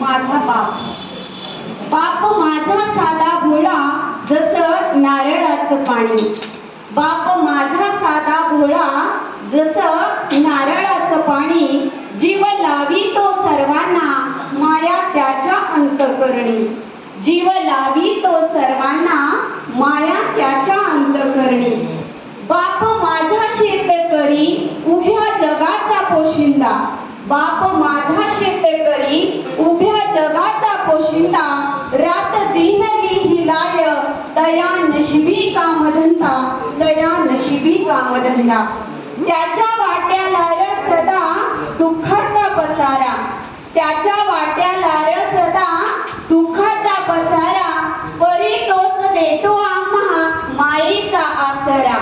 माझा बाप. बाप माझा साधा भोळा जसं नारळाचं पाणी. बाप माझा साधा भोळा जसं नारळाचं पाणी. जीव लावितो सर्वांना माया त्याच्या अंतःकरणी. जीव लावितो सर्वांना माया त्याच्या अंतःकरणी. बाप माझा शेतकरी उभ्या जगाचा पोशिंदा. बाप माझा शेतकरी उभ्या जगाचा पोशिंदा. रात दिन लिहिलाय दया नशिबी कामधंदा. दया नशिबी कामधंदा. त्याच्या वाट्याला र सदा दुःखाचा पसारा. त्याच्या वाट्याला र सदा दुःखाचा पसारा. परी तोच देतो आम्हा मायेचा आसरा.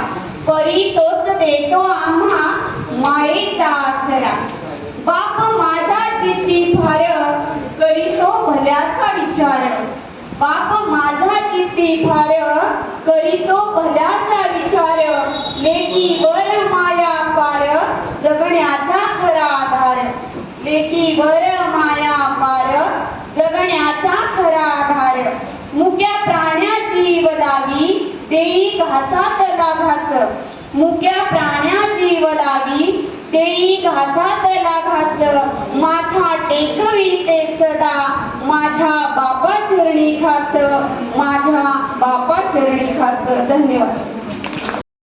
परी तोच देतो आम्हा मायेचा आसरा. बाप माझा किती फार करीतो भल्याचा विचार. बाप माझा किती फार करीतो भल्याचा विचार. लेकीवर माया पार जगण्याचा खरा आधार. लेकीवर माया पार जगण्याचा खरा आधार. मुक्या प्राण्याची वदावी देई घासातला घास. मुक्या प्राण्याची वदावी देई घासातला घास. माथा टेकविते सदा माझ्या बापा चरणी खास. माझ्या बापा चरणी खास. धन्यवाद.